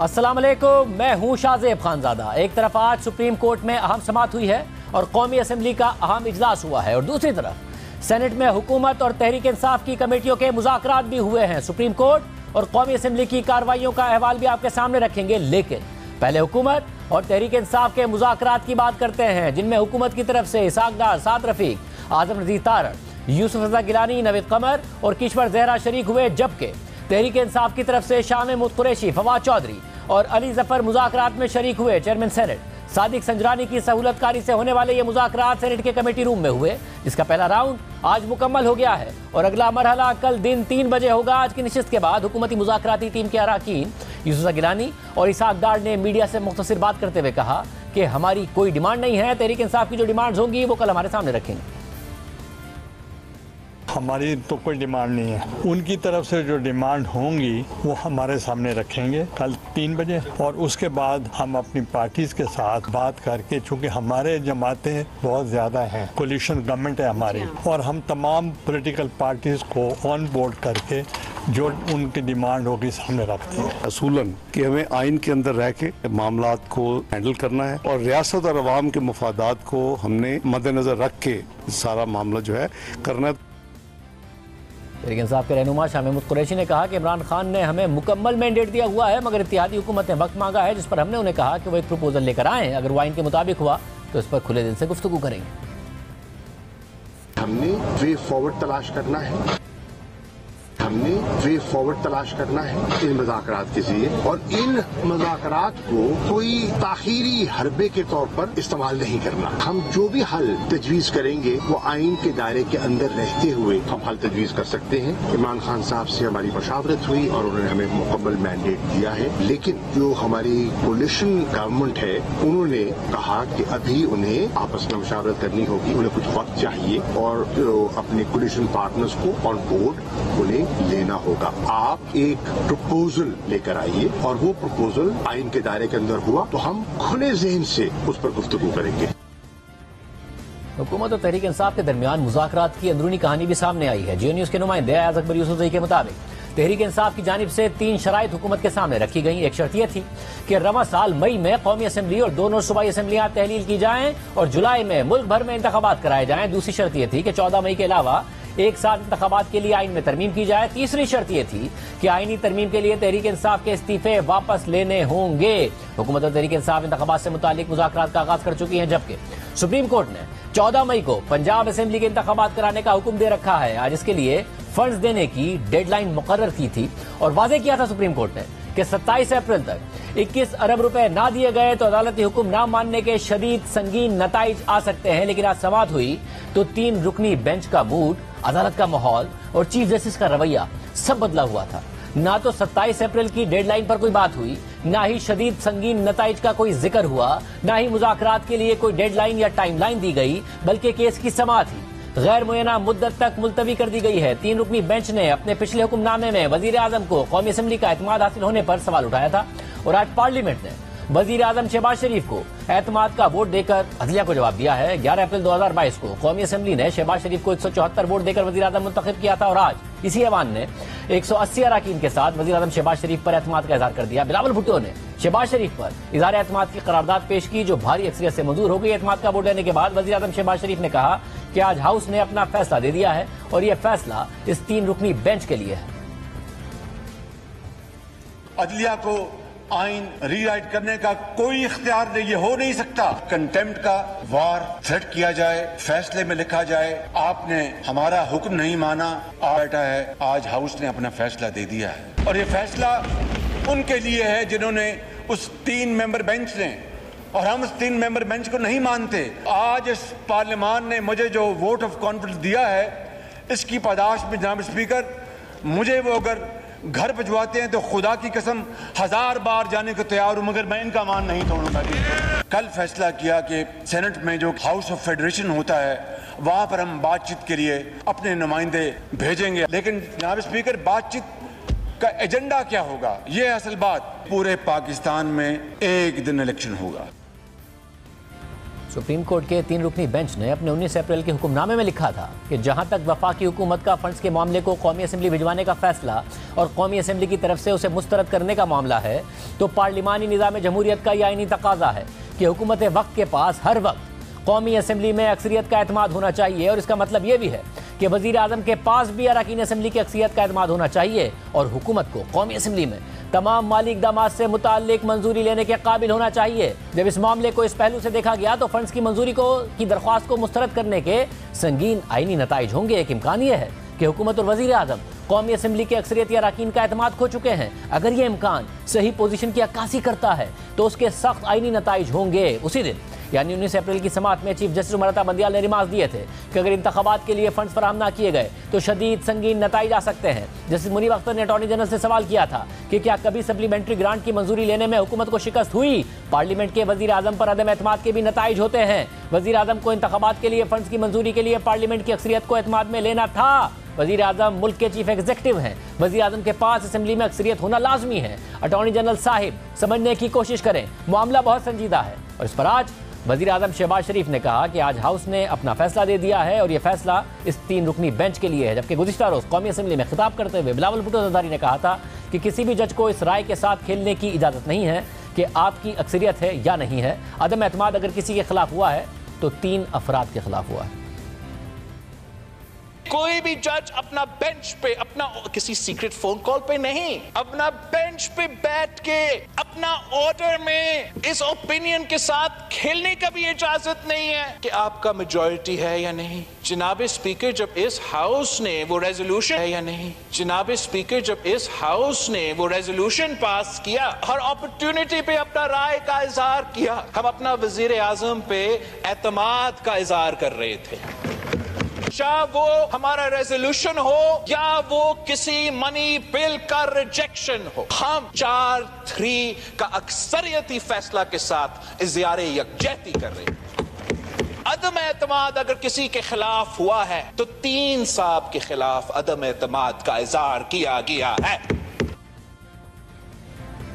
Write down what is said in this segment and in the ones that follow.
अस्सलाम वालेकुम, मैं हूं शाहजेब खानजादा। एक तरफ आज सुप्रीम कोर्ट में अहम समाअत हुई है और कौमी असम्बली का अहम इजलास हुआ है, और दूसरी तरफ सेनेट में हुकूमत और तहरीक इंसाफ की कमेटियों के मुज़ाकरात भी हुए हैं। सुप्रीम कोर्ट और कौमी असम्बली की कार्रवाइयों का अहवाल भी आपके सामने रखेंगे, लेकिन पहले हुकूमत और तहरीक इंसाफ के मुज़ाकरात की बात करते हैं, जिनमें हुकूमत की तरफ से इसाक डार, साद रफीक, आजम नज़ीर तारड़, यूसुफ रज़ा गिलानी, नवीद कमर और किश्वर ज़हरा शरीक हुए, जबकि तहरीक इंसाफ की तरफ से शाह महमूद कुरैशी, फवाद चौधरी और अली जफर मुज़ाकरात में शरीक हुए। चेयरमैन सेनेट सादिक संजरानी की सहूलतकारी से होने वाले ये मुज़ाकरात सेनेट के कमेटी रूम में हुए, जिसका पहला राउंड आज मुकम्मल हो गया है और अगला मरहला कल दिन 3 बजे होगा। आज की नशिस्त के बाद हुकूमती मुज़ाकराती टीम के अरकान यूसुफ गिलानी और इसाक डार ने मीडिया से मुख्तसर बात करते हुए कहा कि हमारी कोई डिमांड नहीं है, तहरीक इंसाफ की जो डिमांड्स होंगी वो कल हमारे सामने रखेंगे। हमारी तो कोई डिमांड नहीं है, उनकी तरफ से जो डिमांड होंगी वो हमारे सामने रखेंगे कल 3 बजे, और उसके बाद हम अपनी पार्टीज के साथ बात करके, चूंकि हमारे जमातें बहुत ज़्यादा हैं, कोलिशन गवर्नमेंट है हमारी, और हम तमाम पॉलिटिकल पार्टीज को ऑन बोर्ड करके जो उनकी डिमांड होगी सामने रखते हैं। असूलन कि हमें आइन के अंदर रह के मामलात को हैंडल करना है और रियासत और अवाम के मफादात को हमने मद्देनजर रख के सारा मामला जो है करना है। तहरीक इंसाफ के रहनुमा शाह महमूद कुरैशी ने कहा कि इमरान खान ने हमें मुकम्मल मैंडेट दिया हुआ है, मगर इत्तेहादी हुकूमत ने वक्त मांगा है, जिस पर हमने उन्हें कहा कि वो एक प्रपोजल लेकर आए। अगर वो आइन के मुताबिक हुआ तो इस पर खुले दिल से गुफ्तगू करेंगे। हमने वे फॉरवर्ड तलाश करना है, हमने वे फॉरवर्ड तलाश करना है इन मुज़ाकरात के जरिए, और इन मुज़ाकरात को कोई ताखीरी हरबे के तौर पर इस्तेमाल नहीं करना। हम जो भी हल तजवीज़ करेंगे वो आइन के दायरे के अंदर रहते हुए हम हल तजवीज़ कर सकते हैं। इमरान खान साहब से हमारी मुशावरत हुई और उन्होंने हमें मुकम्मल मैंडेट दिया है, लेकिन जो हमारी कोलिशन गवर्नमेंट है उन्होंने कहा कि अभी उन्हें आपस में मुशावरत करनी होगी, उन्हें कुछ वक्त चाहिए और अपने कोलिशन पार्टनर्स को ऑन बोर्ड उन्हें लेना होगा। आप एक प्रपोजल लेकर आइए और वो प्रपोजल आइन के दायरे के अंदर हुआ तो हम खुले ज़हन से उस पर गुफ्तगू करेंगे। हुकूमत और तहरीक इंसाफ के दरमियान मुज़ाकरात की अंदरूनी कहानी भी सामने आई है। जियो न्यूज़ के नुमाइंदे अयाज अकबर यूसुफजई के मुताबिक तहरीक इंसाफ की जानिब से 3 शराइत हुकूमत के सामने रखी गई। एक शर्त यह थी कि रवां साल मई में कौमी असम्बली और दोनों सूबाई असम्बलियां तहलील की जाएं और जुलाई में मुल्क भर में इंतखाबात कराए जाएं। दूसरी शर्त यह थी कि 14 मई के अलावा एक साथ इंतखाबात के लिए आइन में तरमीम की जाए। तीसरी शर्त यह थी कि आईनी तरमीम के लिए तहरीक इंसाफ के इस्तीफे वापस लेने होंगे। हुकूमत और तहरीक इंसाफ इंतखाबात से मुतालिक मुज़ाकरात का आगाज कर चुकी है, जबकि सुप्रीम कोर्ट ने 14 मई को पंजाब असेंबली के इंतखाबात कराने का हुक्म दे रखा है। आज इसके लिए फंड्स देने की डेडलाइन मुकर्रर की थी और वाज़ेह किया था सुप्रीम कोर्ट ने कि 27 अप्रैल तक 21 अरब रुपए ना दिए गए तो अदालती हुक्म ना मानने के शदीद संगीन नताइज आ सकते हैं। लेकिन आज समाअत हुई तो 3 रुकनी बेंच का मूड, अदालत का माहौल और चीफ जस्टिस का रवैया सब बदला हुआ था। ना तो 27 अप्रैल की डेडलाइन पर कोई बात हुई, ना ही शदीद संगीन नताइज का कोई जिक्र हुआ, ना ही मुज़ाकरात के लिए कोई डेडलाइन या टाइमलाइन दी गई, बल्कि केस की समाअत ही गैर मुय्यना मुद्दत तक मुलतवी कर दी गई है। 3 रुकनी बेंच ने अपने पिछले हुक्मनामे में वजीर आजम को कौमी असम्बली का एतमाद हासिल होने पर सवाल उठाया था और आज पार्लियामेंट ने वजीर आजम शहबाज शरीफ को एतमाद का वोट देकर अदलिया को जवाब दिया है। 11 अप्रैल 2022 को कौमी असम्बली ने शहबाज शरीफ को 174 वोट देकर वजीर आजम मुंतखब किया था और आज इसी ऐवान ने 180 अरकान के साथ वजीर आजम शहबाज शरीफ पर एतमाद का इजहार कर दिया। बिलावल भुट्टो ने शहबाज शरीफ पर इजहार एतमाद की करारदाद पेश की, जो भारी अक्सरियत से मंजूर हो गई। एतमाद का वोट लेने के बाद वजीर आजम शहबाज शरीफ ने कहा कि आज हाउस ने अपना फैसला दे दिया है और यह फैसला इस 3 रुकनी बेंच के लिए है। अदलिया को आइन रीराइट करने का कोई इख्तियार नहीं, ये हो नहीं सकता। कंटेम्प्ट का वार थ्रेट किया जाए, फैसले में लिखा जाए आपने हमारा हुक्म नहीं माना, बैठा है। आज हाउस ने अपना फैसला दे दिया है और ये फैसला उनके लिए है जिन्होंने उस 3 मेंबर बेंच ने, और हम उस 3 मेंबर बेंच को नहीं मानते। आज इस पार्लियामान ने मुझे जो वोट ऑफ कॉन्फिडेंस दिया है, इसकी पादाश में जनाब स्पीकर मुझे वो अगर घर भिजवाते हैं तो खुदा की कसम 1000 बार जाने को तैयार हूं, मगर मैं इनका मान नहीं तोड़ूंगा। कल फैसला किया कि सेनेट में जो हाउस ऑफ फेडरेशन होता है वहां पर हम बातचीत के लिए अपने नुमाइंदे भेजेंगे, लेकिन जनाब स्पीकर बातचीत का एजेंडा क्या होगा ये असल बात। पूरे पाकिस्तान में एक दिन इलेक्शन होगा। सुप्रीम कोर्ट के 3 रुकनी बेंच ने अपने 19 अप्रैल के हुक्मनामे में लिखा था कि जहां तक वफाकी हुकूमत का फंड्स के मामले को कौमी असेंबली भिजवाने का फैसला और कौमी असेंबली की तरफ से उसे मुस्तरद करने का मामला है, तो पार्लिमानी निज़ाम जमहूरियत का यह आईनी तकाजा है कि हुकूमत वक्त के पास हर वक्त कौमी असेंबली में अक्सरियत का एतमाद होना चाहिए। और इसका मतलब यह भी है कि वज़ीर आज़म के पास भी अरकान असेंबली की अक्सरियत का एतमाद होना चाहिए और हुकूमत को कौमी असेंबली में तमाम माली इक़दामात से मुताल्लिक मंजूरी लेने के काबिल होना चाहिए। जब इस मामले को इस पहलू से देखा गया तो फंड्स की मंजूरी की दरख्वास्त को मुस्तरद करने के संगीन आईनी नताइज होंगे। एक इम्कान यह है कि हुकूमत और वज़ीर आज़म कौमी असेंबली के अक्सरियत या अरकान का एतमाद खो चुके हैं। अगर यह इम्कान सही पोजीशन की अक्कासी करता है तो उसके सख्त आईनी नताइज होंगे। उसी दिन यानी 19 अप्रैल की समाअत में चीफ जस्टिस उमर अता बंदियाल ने रिमार्क दिए थे कि अगर इंतखाबात के लिए फंड्स फराहम ना किए गए तो शदीद संगीन नताइज आ सकते हैं। जस्टिस मुनीब अख्तर ने अटॉर्नी जनरल से सवाल किया था कि क्या कभी सप्लीमेंट्री ग्रांट की मंजूरी लेने में हुकूमत को शिकस्त हुई। पार्लियामेंट के वज़ीर आज़म पर अदम एतमाद के भी नताइज होते हैं। वज़ीर आज़म को इंतखाबात के लिए फंड्स की मंजूरी के लिए पार्लियामेंट की अक्सरियत को एतमाद में लेना था। वज़ीर आज़म मुल्क के चीफ एग्जीक्यूटिव हैं। वज़ीर आज़म के पास असेंबली में अक्सरियत होना लाजमी है। अटॉर्नी जनरल साहिब समझने की कोशिश करें, मामला बहुत संजीदा है। और इस पर आज वज़ीर आज़म शहबाज शरीफ ने कहा कि आज हाउस ने अपना फैसला दे दिया है और यह फैसला इस 3 रुकनी बेंच के लिए है। जबकि गुज़िश्ता रोज़ कौमी असेंबली में खिताब करते हुए बिलावल भुट्टो ज़रदारी ने कहा था कि किसी भी जज को इस राय के साथ खेलने की इजाज़त नहीं है कि आपकी अक्सरियत है या नहीं है। अदम एतमाद अगर किसी के खिलाफ हुआ है तो 3 अफराद के खिलाफ हुआ है। कोई भी जज अपना बेंच पे, अपना किसी सीक्रेट फोन कॉल पे नहीं, अपना बेंच पे बैठ के अपना ऑर्डर में इस ओपिनियन के साथ खेलने का भी इजाजत नहीं है कि आपका मेजॉरिटी है या नहीं। जनाब स्पीकर, जब इस हाउस ने वो रेजोल्यूशन है या नहीं, जनाब स्पीकर, जब इस हाउस ने वो रेजोल्यूशन पास किया, हर अपॉर्चुनिटी पे अपना राय का इजहार किया। हम अपना वजीर आजम पे एतमाद का इजहार कर रहे थे। चाहे वो हमारा रेजोल्यूशन हो या वो किसी मनी बिल का रिजेक्शन हो, हम 4-3 का अक्सरियती फैसला के साथ इज़हार यकजहती कर रहे हैं। अदम एतमाद अगर किसी के खिलाफ हुआ है तो 3 साहब के खिलाफ अदम एतमाद का इज़हार किया गया है।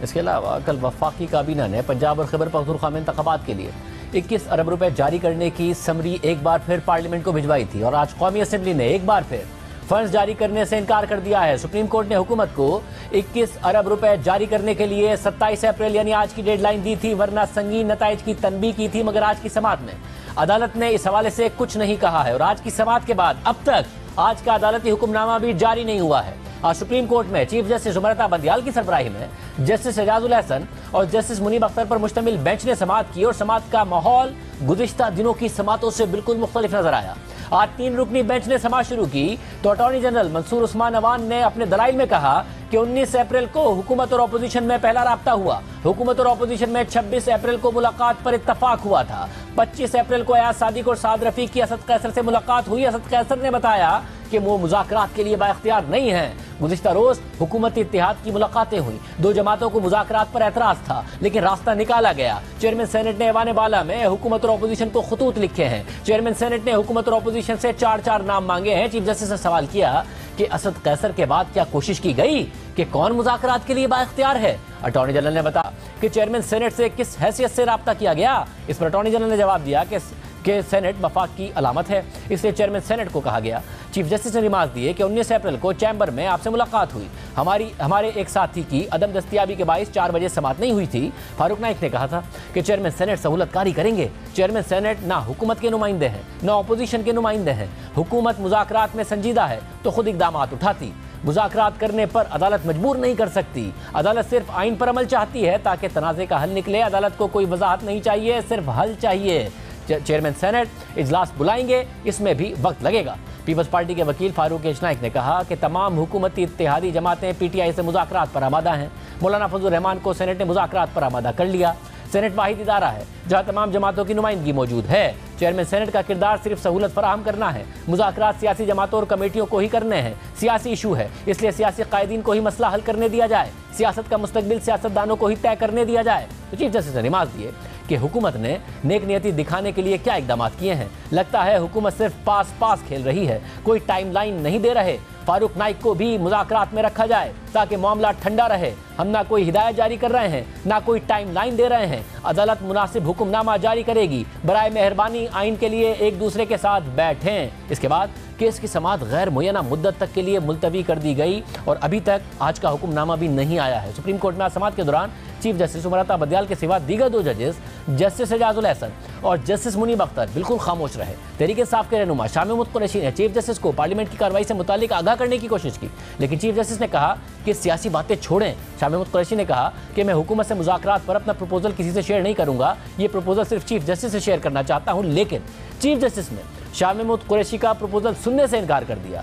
इसके अलावा कल वफाकी काबीना ने पंजाब और खैबर पख्तूनख्वा में इंतखाबात के लिए 21 अरब रुपए जारी करने की समरी एक बार फिर पार्लियामेंट को भिजवाई थी और आज कौमी असेंबली ने एक बार फिर फंड्स जारी करने से इनकार कर दिया है। सुप्रीम कोर्ट ने हुकूमत को 21 अरब रुपए जारी करने के लिए 27 अप्रैल यानी आज की डेडलाइन दी थी, वरना संगीन नताइज की तनबीह की थी। मगर आज की समाअत में अदालत ने इस हवाले से कुछ नहीं कहा है और आज की समाअत के बाद अब तक आज का अदालती हुक्मनामा भी जारी नहीं हुआ है। आज सुप्रीम कोर्ट में चीफ जस्टिस उमर अता बंदियाल की सरबराही में जस्टिस एजाजुल अहसन और जस्टिस मुनीब अख्तर पर मुश्तमिल बेंच ने समाअत की और समाअत का माहौल गुज़िश्ता दिनों की समाअतों से बिल्कुल मुख्तलिफ नजर आया। आज 3 रुकनी बेंच ने समाअत शुरू की तो अटॉर्नी जनरल मंसूर उस्मान अवान ने अपने दलाइल में कहा कि 19 अप्रैल को हुकूमत और अपोजिशन में पहला राब्ता हुआ। हुकूमत और अपोजिशन में 26 अप्रैल को मुलाकात पर इत्तफाक हुआ था। 25 अप्रैल को अयाज सादिक और साद रफीक की असद कैसर से मुलाकात हुई। असद कैसर ने बताया कि वो मुज़ाकरात के लिए बाइख्तियार नहीं है। गुज़िश्ता रोज हुकूमती इत्तेहाद की मुलाकातें हुई, 2 जमातों को मुज़ाकरात पर एतराज था लेकिन रास्ता निकाला गया। चेयरमैन सेनेट ने ऐवान बाला में हुकूमत और अपोजिशन को खतूत लिखे हैं। चेयरमैन सेनेट ने हुकूमत और अपोजिशन से 4 नाम मांगे हैं। चीफ जस्टिस ने सवाल किया कि असद कैसर के बाद क्या कोशिश की गई कि कौन मुज़ाकरात के लिए बाइख्तियार है। अटॉर्नी जनरल ने बताया कि चेयरमैन सेनेट से किस हैसियत से राब्ता किया गया। इस पर अटॉर्नी जनरल ने जवाब दिया कि सेनेट वफाक की अलामत है, इसलिए चेयरमैन सेनेट को कहा गया। चीफ जस्टिस ने रिमार्क दिए कि 19 अप्रैल को चैम्बर में आपसे मुलाकात हुई, हमारे एक साथी की अदम दस्तियाबी के बाइस 4 बजे समाअत नहीं हुई थी। फारूक नाइक ने कहा था कि चेयरमैन सेनेट सहूलतकारी करेंगे। चेयरमैन सेनेट ना हुकूमत के नुमाइंदे हैं ना अपोजिशन के नुमाइंदे हैं। हुकूमत मुज़ाकरात में संजीदा है तो खुद इक़दाम उठाती। मुज़ाकरात करने पर अदालत मजबूर नहीं कर सकती। अदालत सिर्फ आइन पर अमल चाहती है ताकि तनाज़े का हल निकले। अदालत को कोई वजाहत नहीं चाहिए, सिर्फ हल चाहिए। चेयरमैन सेनेट इजलास बुलाएंगे, इसमें भी वक्त लगेगा। पीपल्स पार्टी के वकील फारूक नाइक ने कहा कि तमाम हुकूमती इत्तेहादी जमातें PTI से मुज़ाकरात पर आमादा हैं। मौलाना फजल रहमान को सेनेट ने मुज़ाकरात पर आमादा कर लिया। सेनेट वाहिद इदारा है जहां तमाम जमातों की नुमाइंदगी मौजूद है। चेयरमैन सेनेट का किरदार सिर्फ सहूलत फराहम करना है। मुज़ाकरात सियासी जमातों और कमेटियों को ही करने हैं। सियासी इशू है, इसलिए सियासी कायदीन को ही मसला हल करने दिया जाए। सियासत का मुस्तकबिल सियासतदानों को ही तय करने दिया जाए। तो चीफ जस्टिस ने रिमार्क दिए कि हुकूमत ने नेक नियति दिखाने के लिए क्या इकदाम किए हैं। लगता है हुकूमत सिर्फ पास खेल रही है, कोई टाइमलाइन नहीं दे रहे। फारूक नाइक को भी मुज़ाकरात में रखा जाए ताकि मामला ठंडा रहे। हम ना कोई हिदायत जारी कर रहे हैं, ना कोई टाइमलाइन दे रहे हैं। अदालत मुनासिब हुक्मनामा जारी करेगी। बराए मेहरबानी आइन के लिए एक दूसरे के साथ बैठें। इसके बाद केस की समाअत गैर मुय्यना मुद्दत तक के लिए मुलतवी कर दी गई और अभी तक आज का हुक्मनामा भी नहीं आया है। सुप्रीम कोर्ट में आज समाअत के दौरान चीफ जस्टिस उमर अता बदियाल के सिवा दीगर 2 जजेस जस्टिस एजाजुल अहसन और जस्टिस मुनीब अख्तर बिल्कुल खामोश रहे। तहरीक इंसाफ के रहनुमा शाह महमूद कुरैशी ने चीफ जस्टिस को पार्लियामेंट की कार्रवाई से मुतालिक आगाह करने की कोशिश की, लेकिन चीफ जस्टिस ने कहा कि सियासी बातें छोड़ें। शाह महमूद कुरैशी ने कहा कि मैं हुकूमत से मुज़ाकरात पर अपना प्रपोजल किसी से शेयर नहीं करूंगा, ये प्रपोजल सिर्फ चीफ जस्टिस से शेयर करना चाहता हूं। लेकिन चीफ जस्टिस ने शाह महमूद कुरैशी का प्रपोजल सुनने से इनकार कर दिया।